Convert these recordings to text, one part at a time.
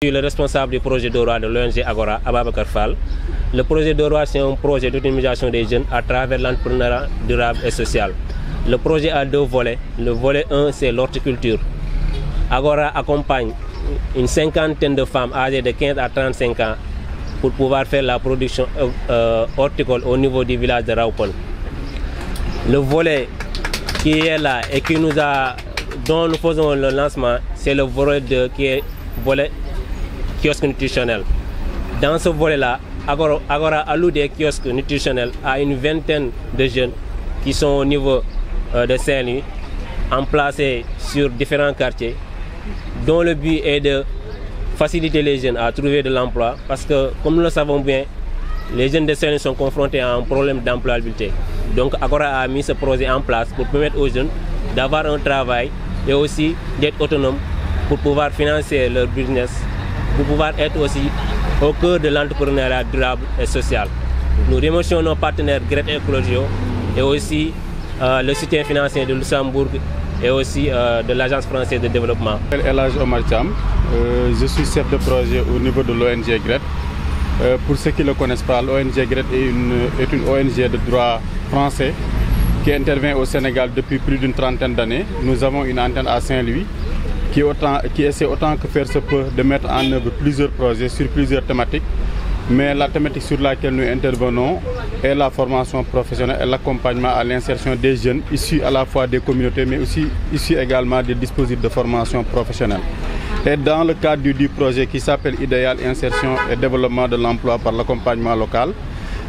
Je suis le responsable du projet Dóor de l'ONG Agora, Ababacar Fall. Le projet Dóor, c'est un projet d'autonomisation des jeunes à travers l'entrepreneuriat durable et social. Le projet a deux volets. Le volet 1, c'est l'horticulture. Agora accompagne une cinquantaine de femmes âgées de 15 à 35 ans pour pouvoir faire la production horticole au niveau du village de Raupol. Le volet qui est là et dont nous faisons le lancement, c'est le volet qui est volet kiosque nutritionnel. Dans ce volet-là, Agora alloue des kiosques nutritionnels à une vingtaine de jeunes qui sont au niveau de Saint-Louis, emplacés sur différents quartiers, dont le but est de faciliter les jeunes à trouver de l'emploi, parce que, comme nous le savons bien, les jeunes de Saint-Louis sont confrontés à un problème d'employabilité. Donc Agora a mis ce projet en place pour permettre aux jeunes d'avoir un travail et aussi d'être autonomes pour pouvoir financer leur business, pour pouvoir être aussi au cœur de l'entrepreneuriat durable et social. Nous remercions nos partenaires Greta Ecologio et aussi le soutien financier de Luxembourg et aussi de l'Agence française de développement. Elhadji Omar Thiam, je suis chef de projet au niveau de l'ONG Greta. Pour ceux qui ne le connaissent pas, l'ONG Greta est une ONG de droit français qui intervient au Sénégal depuis plus d'une trentaine d'années. Nous avons une antenne à Saint-Louis qui essaie autant que faire se peut de mettre en œuvre plusieurs projets sur plusieurs thématiques. Mais la thématique sur laquelle nous intervenons est la formation professionnelle et l'accompagnement à l'insertion des jeunes issus à la fois des communautés mais aussi issus également des dispositifs de formation professionnelle. Et dans le cadre du projet qui s'appelle Idéal Insertion et Développement de l'Emploi par l'accompagnement local,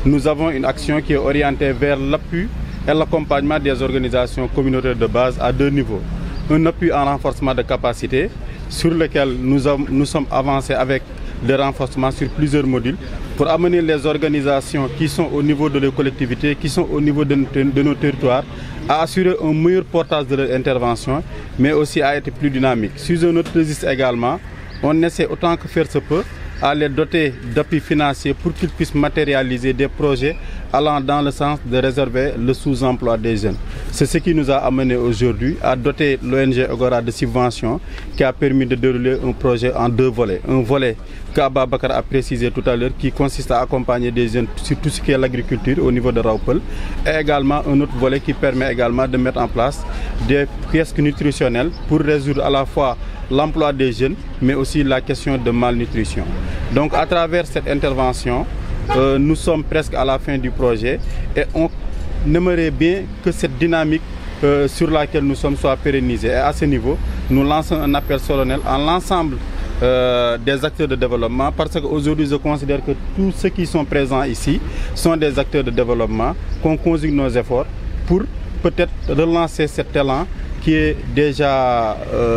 nous avons une action qui est orientée vers l'appui et l'accompagnement des organisations communautaires de base à deux niveaux. Un appui en renforcement de capacité sur lequel nous sommes avancés avec des renforcements sur plusieurs modules pour amener les organisations qui sont au niveau de nos collectivités, qui sont au niveau de nos territoires, à assurer un meilleur portage de leur intervention, mais aussi à être plus dynamique. Sur un autre registre également, on essaie autant que faire se peut à les doter d'appui financier pour qu'ils puissent matérialiser des projets allant dans le sens de réserver le sous-emploi des jeunes. C'est ce qui nous a amené aujourd'hui à doter l'ONG Agora de subventions qui a permis de dérouler un projet en deux volets. Un volet qu'Ababacar a précisé tout à l'heure qui consiste à accompagner des jeunes sur tout ce qui est l'agriculture au niveau de Raupol et également un autre volet qui permet également de mettre en place des kiosques nutritionnels pour résoudre à la fois l'emploi des jeunes mais aussi la question de malnutrition. Donc à travers cette intervention, nous sommes presque à la fin du projet et on aimerait bien que cette dynamique sur laquelle nous sommes soit pérennisée. Et à ce niveau, nous lançons un appel solennel à l'ensemble des acteurs de développement parce qu'aujourd'hui je considère que tous ceux qui sont présents ici sont des acteurs de développement, qu'on conjugue nos efforts pour peut-être relancer cet élan qui est déjà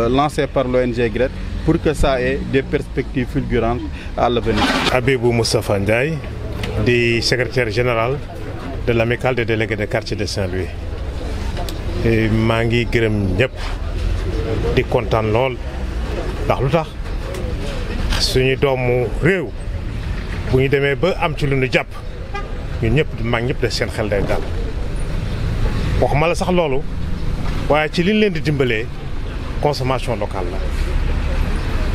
lancé par l'ONG Greta pour que ça ait des perspectives fulgurantes à l'avenir. Abibou Moustapha Ndiaye, di secrétaire général de l'amicale des délégués de quartier de Saint-Louis. maa ngi gërëm ñëpp di kontaan lool ndax lu tax suñu doomu réew bu ñu demee ba am ci lu ñu jàpp ñun ñëpp mag ñëpp de seen xel day dal waxuma la sax loolu waaye ci liñ leen di dimbalee consommation locale la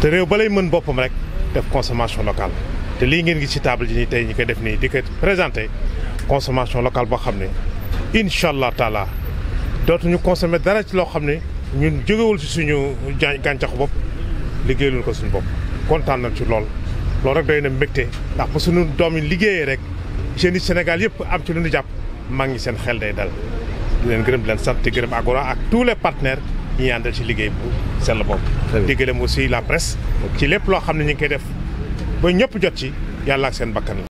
te réew ba lay mën boppam rek def consommation locale te lii ngeen gis ci table ji nii tey ñi koy def nii di ko présenté consommation locale boo xam ne incha allah taala dootuñu consommer dara ci loo xam ne ñun jógewul ci suñu gàncaxu bopp liggéeyul ko suñu bopp kontaan nañ ci loolu rek doy na mbégte ndax ba suñu doom yi liggéeyee rek jeunes yi Sénégal yëpp am ci lu ñu jàpp mag ñi seen xel day dal di leen gërëm di leen sant di gërëm Agora ak tous les partenaires ñi àndal ci liggéey bu sell boobu di gërëm aussi la presse ci lépp loo xam ne ñu ngi koy def ba ñëpp jot ci yàlla ak seen bakkan la